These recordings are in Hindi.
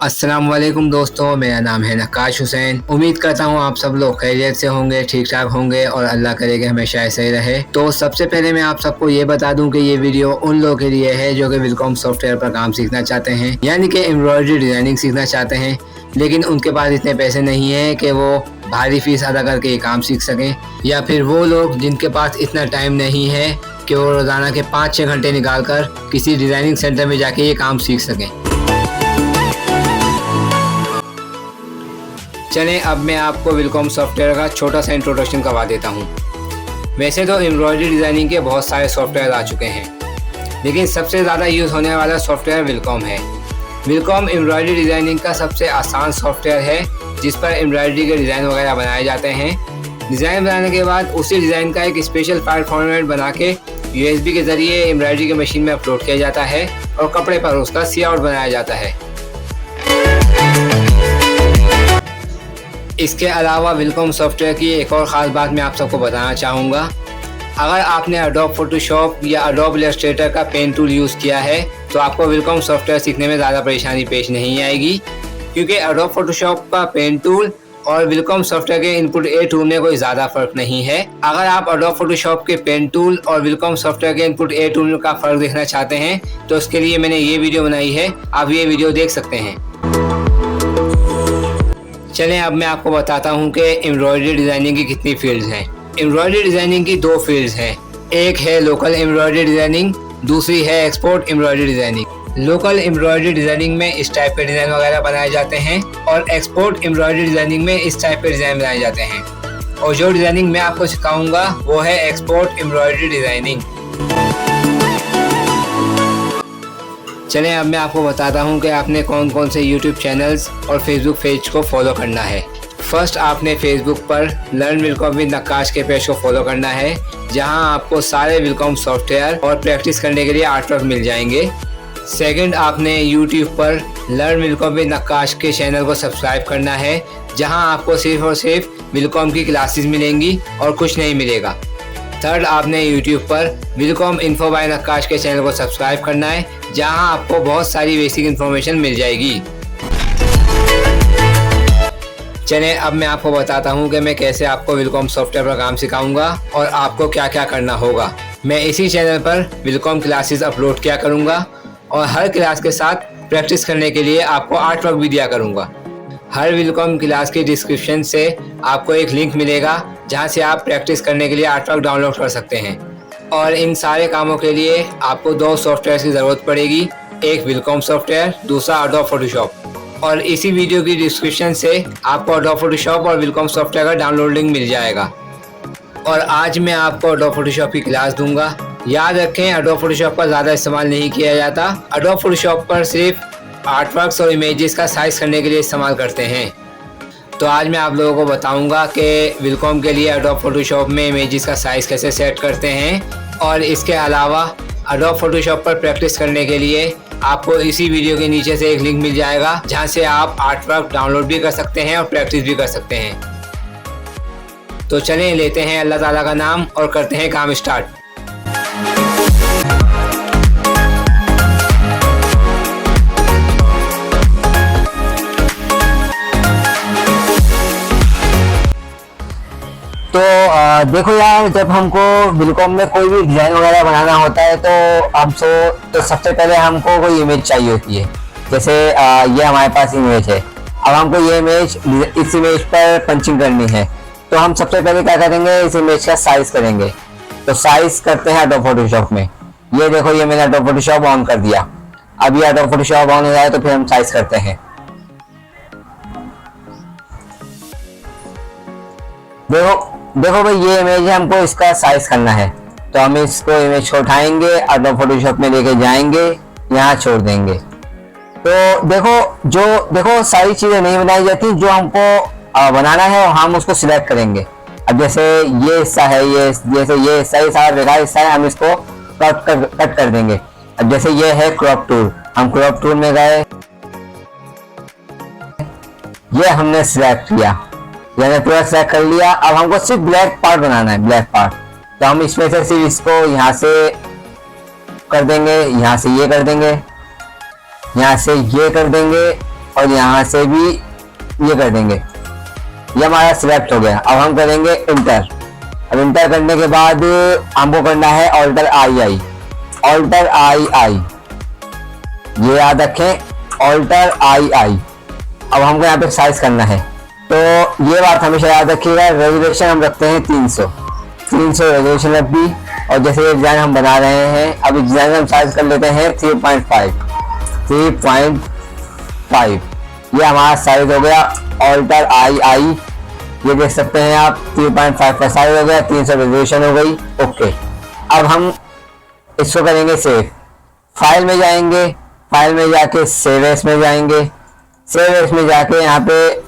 अस्सलाम वालेकुम दोस्तों, मेरा नाम है नक्काश हुसैन। उम्मीद करता हूँ आप सब लोग खैरियत से होंगे, ठीक ठाक होंगे और अल्लाह करे कि हमेशा ऐसे ही रहे। तो सबसे पहले मैं आप सबको ये बता दूं कि ये वीडियो उन लोगों के लिए है जो कि विलकॉम सॉफ्टवेयर पर काम सीखना चाहते हैं, यानी कि एम्ब्रॉयडरी डिजाइनिंग सीखना चाहते हैं, लेकिन उनके पास इतने पैसे नहीं है कि वो भारी फीस अदा करके ये काम सीख सकें, या फिर वो लोग जिनके पास इतना टाइम नहीं है कि वो रोजाना के 5-6 घंटे निकाल कर किसी डिजाइनिंग सेंटर में जाके ये काम सीख सकें। चलें, अब मैं आपको विलकॉम सॉफ्टवेयर का छोटा सा इंट्रोडक्शन करवा देता हूँ। वैसे तो एम्ब्रॉयडरी डिज़ाइनिंग के बहुत सारे सॉफ्टवेयर आ चुके हैं, लेकिन सबसे ज़्यादा यूज़ होने वाला सॉफ्टवेयर विलकॉम है। विलकॉम एम्ब्रॉयडरी डिज़ाइनिंग का सबसे आसान सॉफ्टवेयर है, जिस पर एम्ब्रॉयडरी के डिज़ाइन वगैरह बनाए जाते हैं। डिज़ाइन बनाने के बाद उसी डिज़ाइन का एक स्पेशल फाइल फॉर्मेट बना के USB के ज़रिए एम्ब्रॉयडरी की मशीन में अपलोड किया जाता है और कपड़े पर उसका सी आउट बनाया जाता है। इसके अलावा विलकॉम सॉफ्टवेयर की एक और ख़ास बात मैं आप सबको बताना चाहूँगा। अगर आपने एडोब फोटोशॉप या एडोब इलस्ट्रेटर का पेन टूल यूज़ किया है तो आपको विलकॉम सॉफ्टवेयर सीखने में ज़्यादा परेशानी पेश नहीं आएगी, क्योंकि एडोब फोटोशॉप का पेन टूल और विलकॉम सॉफ्टवेयर के इनपुट ए टूल में कोई ज़्यादा फ़र्क नहीं है। अगर आप एडोब फोटोशॉप के पेन टूल और विलकॉम सॉफ्टवेयर के इनपुट ए टूल का फ़र्क देखना चाहते हैं तो उसके लिए मैंने ये वीडियो बनाई है, आप ये वीडियो देख सकते हैं। चलें, अब मैं आपको बताता हूं कि एम्ब्रॉयडरी डिज़ाइनिंग की कितनी फील्ड्स हैं। एम्ब्रॉयडरी डिज़ाइनिंग की 2 फील्ड्स हैं, एक है लोकल एम्ब्रॉयडरी डिज़ाइनिंग, दूसरी है export embroidery designing. Local embroidery designing में इस टाइप के डिज़ाइन वगैरह बनाए जाते हैं और एक्सपोर्ट एम्ब्रॉयडरी डिज़ाइनिंग में इस टाइप के डिज़ाइन बनाए जाते हैं। और जो डिज़ाइनिंग मैं आपको सिखाऊंगा वो है एक्सपोर्ट एम्ब्रॉयडरी डिज़ाइनिंग। चलें, अब मैं आपको बताता हूं कि आपने कौन कौन से YouTube चैनल्स और Facebook पेज को फॉलो करना है। फर्स्ट आपने Facebook पर लर्न विलकॉम विद नक्काश के पेज को फॉलो करना है, जहां आपको सारे विलकॉम सॉफ्टवेयर और प्रैक्टिस करने के लिए आर्टवर्क मिल जाएंगे। सेकंड, आपने YouTube पर लर्न विलकॉम विद नक्काश के चैनल को सब्सक्राइब करना है, जहां आपको सिर्फ और सिर्फ विलकॉम की क्लासेस मिलेंगी और कुछ नहीं मिलेगा। थर्ड, आपने YouTube पर विलकॉम इन्फो बाय नक्काश के चैनल को सब्सक्राइब करना है, जहां आपको बहुत सारी बेसिक इन्फॉर्मेशन मिल जाएगी। चलें, अब मैं आपको बताता हूं कि मैं कैसे आपको विलकॉम सॉफ्टवेयर पर काम सिखाऊंगा और आपको क्या क्या करना होगा। मैं इसी चैनल पर विलकॉम क्लासेस अपलोड किया करूंगा और हर क्लास के साथ प्रैक्टिस करने के लिए आपको आर्टवर्क भी दिया करूंगा। हर विलकॉम क्लास के डिस्क्रिप्शन से आपको एक लिंक मिलेगा, जहां से आप प्रैक्टिस करने के लिए आर्टवर्क डाउनलोड कर सकते हैं। और इन सारे कामों के लिए आपको 2 सॉफ्टवेयर की ज़रूरत पड़ेगी, एक विलकॉम सॉफ्टवेयर, दूसरा एडोब फोटोशॉप। और इसी वीडियो की डिस्क्रिप्शन से आपको एडोब फोटोशॉप और विलकॉम सॉफ्टवेयर का डाउनलोड लिंक मिल जाएगा। और आज मैं आपको एडोब फोटोशॉप की क्लास दूंगा। याद रखें, एडोब फोटोशॉप का ज़्यादा इस्तेमाल नहीं किया जाता। एडोब फोटोशॉप पर सिर्फ आर्टवर्क्स और इमेजेस का साइज़ करने के लिए इस्तेमाल करते हैं। तो आज मैं आप लोगों को बताऊंगा कि विलकॉम के लिए एडोब फोटोशॉप में इमेजेस का साइज़ कैसे सेट करते हैं। और इसके अलावा एडोब फोटोशॉप पर प्रैक्टिस करने के लिए आपको इसी वीडियो के नीचे से एक लिंक मिल जाएगा, जहां से आप आर्टवर्क डाउनलोड भी कर सकते हैं और प्रैक्टिस भी कर सकते हैं। तो चलें, लेते हैं अल्लाह ताला का नाम और करते हैं काम स्टार्ट। तो देखो यार, जब हमको विलकॉम में कोई भी डिज़ाइन वगैरह बनाना होता है तो सबसे पहले हमको कोई इमेज चाहिए होती है। जैसे ये हमारे पास इमेज है। अब हमको ये इमेज इस इमेज पर पंचिंग करनी है, तो हम सबसे पहले क्या करेंगे, इस इमेज का साइज करेंगे। तो साइज करते हैं एडोब फोटोशॉप में। ये देखो, ये मैंने एडोब फोटोशॉप ऑन कर दिया। अब ये एडोब फोटोशॉप ऑन हो जाए तो फिर हम साइज करते हैं। देखो भाई, ये इमेज है, हमको इसका साइज करना है। तो हम इसको इमेज को उठाएंगे, एडोब फोटोशॉप में लेके जाएंगे, यहाँ छोड़ देंगे। तो देखो सारी चीजें नहीं बनाई जाती, जो हमको बनाना है हम उसको सिलेक्ट करेंगे। अब जैसे ये हिस्सा है, ये सारा बेकार हिस्सा है, हम इसको कट कर देंगे। अब जैसे ये है क्रॉप टूल, हम क्रॉप टूल में गए, ये हमने सिलेक्ट किया। मैंने पूरा सेलेक्ट कर लिया। अब हमको सिर्फ ब्लैक पार्ट बनाना है, ब्लैक पार्ट। तो हम इसमें से सिर्फ इसको यहाँ से कर देंगे, यहाँ से ये कर देंगे, यहाँ से ये कर देंगे और यहाँ से भी ये कर देंगे। ये हमारा सिलेक्ट हो गया। अब हम करेंगे इंटर। अब इंटर करने के बाद हमको करना है ऑल्टर आई, ऑल्टर आई, ये याद रखें, ऑल्टर आई। अब हमको यहाँ पे साइज करना है, तो ये बात हमेशा याद रखिएगा। रेजोल्यूशन हम रखते हैं 300 रेजोल्यूशन रख दी। और जैसे ये डिजाइन हम बना रहे हैं, अब डिजाइन हम साइज कर लेते हैं 3.5। ये हमारा साइज हो गया ऑल्टर आई, ये देख सकते हैं आप 3.5 का साइज हो गया, 300 रेजोल्यूशन हो गई। ओके, अब हम इसको करेंगे सेव। फाइल में जाएंगे, फाइल में जाके सेव एस में जाएंगे, सेव एस में जाके यहाँ पे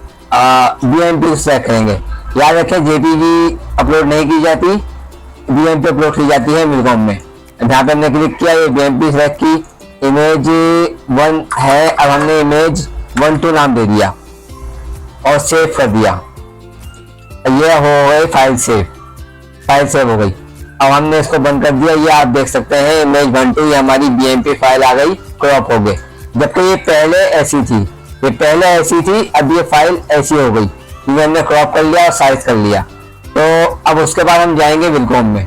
BMP सेलेक्ट करेंगे। याद रखें जेपीजी अपलोड नहीं की जाती, BMP अपलोड की जाती है मिलकॉम में। जहाँ पे हमने क्लिक किया, ये BMP सेलेक्ट की, इमेज 1 है। अब हमने इमेज 1.2 नाम दे दिया और सेव कर दिया। ये हो गई फाइल सेव, फाइल सेव हो गई। अब हमने इसको बंद कर दिया। ये आप देख सकते हैं इमेज 1.2 ये हमारी BMP फाइल आ गई, क्रॉप हो गई। जबकि ये पहले ऐसी थी, ये पहले ऐसी थी, अब ये फाइल ऐसी हो गई क्योंकि हमने क्रॉप कर लिया और साइज कर लिया। तो अब उसके बाद हम जाएंगे विलकॉम में।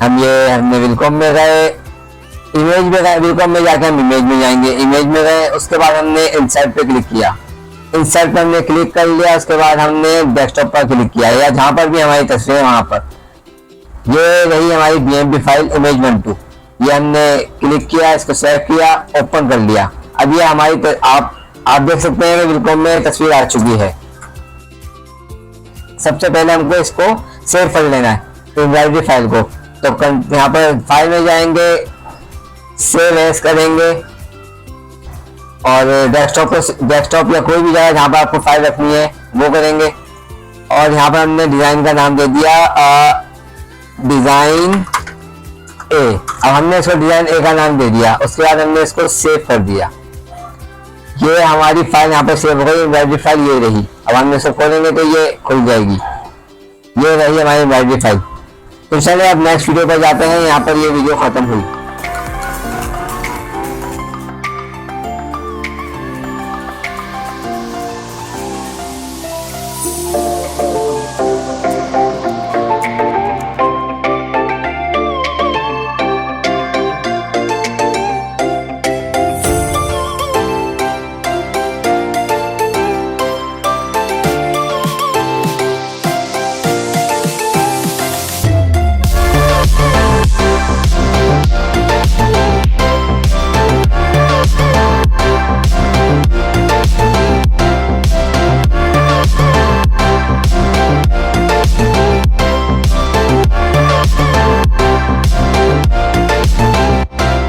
हमने विलकॉम में गए, इमेज में गए, विलकॉम में जाके हम इमेज में जाएंगे, इमेज में गए। उसके बाद हमने इंसर्ट पे क्लिक किया, इंसर्ट पे हमने क्लिक कर लिया। उसके बाद हमने डेस्कटॉप पर क्लिक किया या जहाँ पर भी हमारी तस्वीर है वहाँ पर। ये रही हमारी BMP फाइल इमेज 1.2, ये हमने क्लिक किया, इसको सेव किया, ओपन कर लिया। अब ये हमारी आप देख सकते हैं कि विलकॉम में तस्वीर आ चुकी है। सबसे पहले हमको इसको सेव कर लेना है इमेज फाइल को। तो यहाँ पर फाइल में जाएंगे, सेव एज करेंगे और डेस्कटॉप या कोई भी जगह जहाँ पर आपको फाइल रखनी है वो करेंगे। और यहाँ पर हमने डिजाइन का नाम दे दिया डिजाइन ए। अब हमने इसको डिजाइन ए का नाम दे दिया। उसके बाद हमने इसको सेव कर दिया। ये हमारी फाइल यहाँ पर सेव हो गई, इमेज फाइल ये रही। अब हम इसको खोलेंगे तो ये खुल जाएगी। ये रही हमारी इमेज फाइल। तो चलिए अब नेक्स्ट वीडियो पर जाते हैं। यहाँ पर ये वीडियो खत्म हुई।